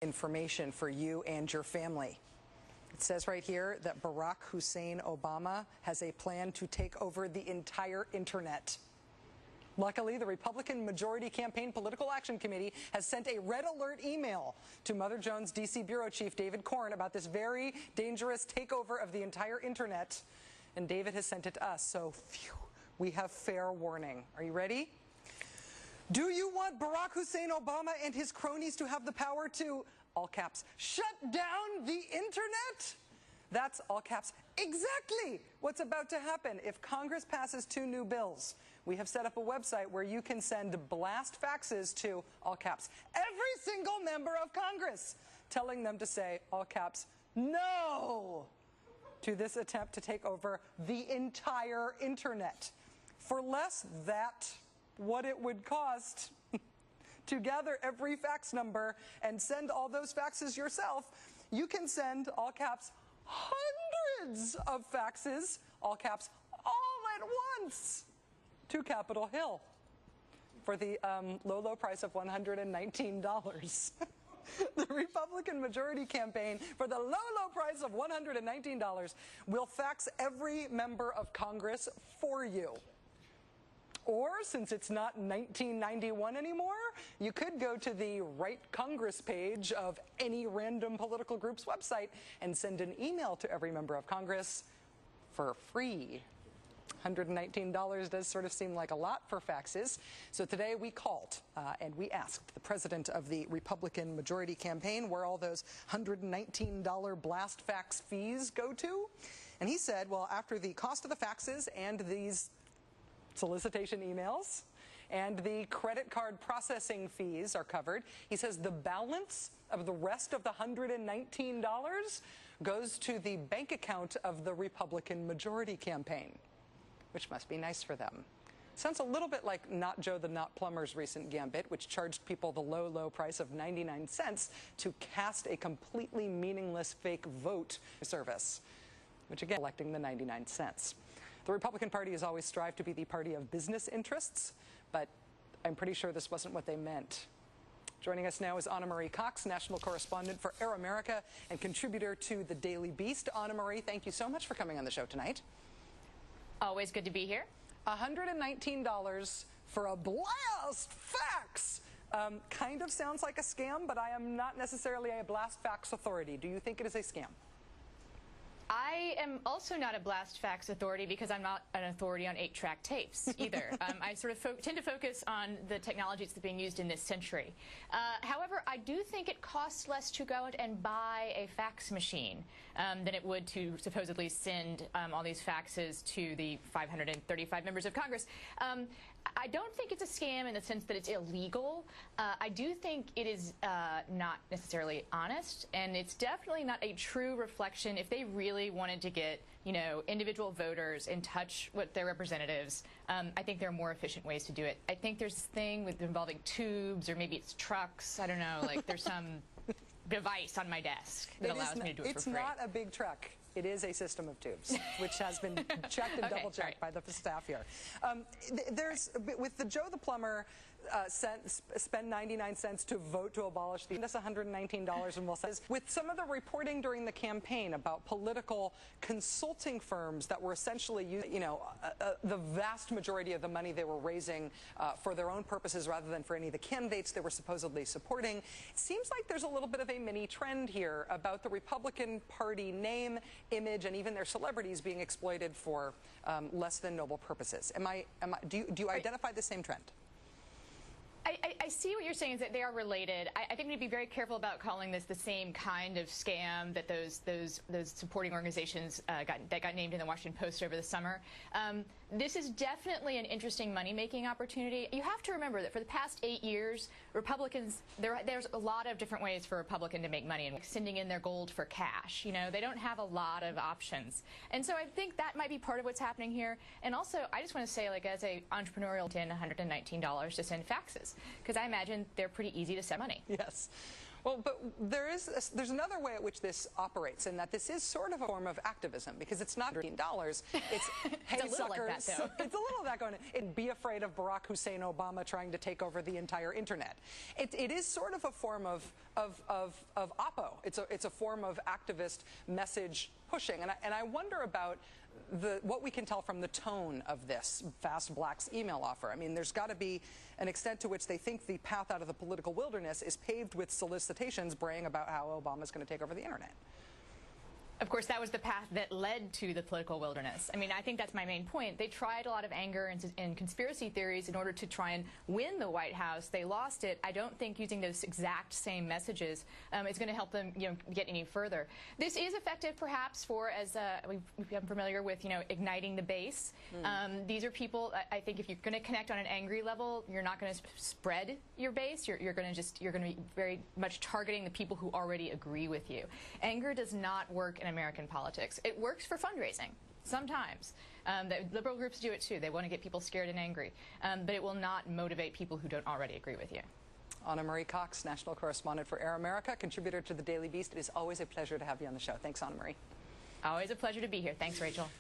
Information for you and your family. It says right here that Barack Hussein Obama has a plan to take over the entire internet. Luckily, the Republican Majority Campaign Political Action Committee has sent a red alert email to Mother Jones D.C. Bureau Chief David Corn about this very dangerous takeover of the entire internet. And David has sent it to us, so phew, we have fair warning. Are you ready? Do you want Barack Hussein Obama and his cronies to have the power to, all caps, shut down the internet? That's, all caps, exactly what's about to happen if Congress passes 2 new bills. We have set up a website where you can send blast faxes to, all caps, every single member of Congress, telling them to say, all caps, no to this attempt to take over the entire internet. For less than what it would cost to gather every fax number and send all those faxes yourself, you can send, all caps, hundreds of faxes, all caps, all at once to Capitol Hill for the low price of $119. The Republican Majority Campaign, for the low price of $119, will fax every member of Congress for you. Or, since it's not 1991 anymore, you could go to the Right Congress page of any random political group's website and send an email to every member of Congress for free. $119 does sort of seem like a lot for faxes. So today we called and we asked the president of the Republican Majority Campaign where all those $119 blast fax fees go to. And he said, well, after the cost of the faxes and these solicitation emails and the credit card processing fees are covered, he says the balance of the rest of the $119 goes to the bank account of the Republican Majority Campaign, which must be nice for them. Sounds a little bit like Not Joe the Not Plumber's recent gambit, which charged people the low price of 99 cents to cast a completely meaningless fake vote service, which again, collecting the 99 cents. The Republican Party has always strived to be the party of business interests, but I'm pretty sure this wasn't what they meant. Joining us now is Anna Marie Cox, national correspondent for Air America and contributor to The Daily Beast. Anna Marie, thank you so much for coming on the show tonight. Always good to be here. $119 for a blast fax. Kind of sounds like a scam, but I am not necessarily a blast fax authority. Do you think it is a scam? I am also not a blast fax authority because I'm not an authority on 8-track tapes either. I sort of tend to focus on the technologies that are being used in this century. However, I do think it costs less to go out and buy a fax machine than it would to supposedly send all these faxes to the 535 members of Congress. I don't think it's a scam in the sense that it's illegal. I do think it is not necessarily honest, and it's definitely not a true reflection. If they really wanted to get, individual voters in touch with their representatives, I think there are more efficient ways to do it. I think there's this thing involving tubes, or maybe it's trucks. I don't know. Like there's some device on my desk that allows me to do it for free. It's not a big truck. It is a system of tubes, which has been checked and double-checked by the staff here. With the Joe the Plumber spend 99 cents to vote to abolish that's $119 and we'll say. With some of the reporting during the campaign about political consulting firms that were essentially using, the vast majority of the money they were raising for their own purposes rather than for any of the candidates they were supposedly supporting, it seems like there's a little bit of a mini trend here about the Republican Party name, image, and even their celebrities being exploited for less than noble purposes. Do you identify the same trend? I see what you're saying is that they are related. I think we need to be very careful about calling this the same kind of scam that those supporting organizations that got named in the Washington Post over the summer. This is definitely an interesting money-making opportunity. You have to remember that for the past 8 years, Republicans, there's a lot of different ways for a Republican to make money, and sending in their gold for cash. They don't have a lot of options. And so I think that might be part of what's happening here. And also, I just want to say, as an entrepreneurial, $119 to send faxes, because I imagine they're pretty easy to send money. Yes. Well, but there's another way at which this operates, in that this is sort of a form of activism, because it's not $13. It's, hey, it's a little like that, though. It's a little of that going on. Be afraid of Barack Hussein Obama trying to take over the entire internet. It is sort of a form of oppo. It's a form of activist message pushing, and I wonder about what we can tell from the tone of this Fast Black's email offer. I mean, there's got to be an extent to which they think the path out of the political wilderness is paved with solicitations braying about how Obama's going to take over the internet. Of course, that was the path that led to the political wilderness. I mean, I think that's my main point. They tried a lot of anger and conspiracy theories in order to try and win the White House. They lost it. I don't think using those exact same messages is going to help them, get any further. This is effective, perhaps, for, as we've become familiar with, igniting the base. These are people. I think if you're going to connect on an angry level, you're not going to spread your base. You're going to be very much targeting the people who already agree with you. Anger does not work in American politics. It works for fundraising sometimes. The liberal groups do it too. They want to get people scared and angry, but it will not motivate people who don't already agree with you. Ana Marie Cox, national correspondent for Air America, contributor to the Daily Beast. It is always a pleasure to have you on the show. Thanks, Ana Marie. Always a pleasure to be here. Thanks, Rachel.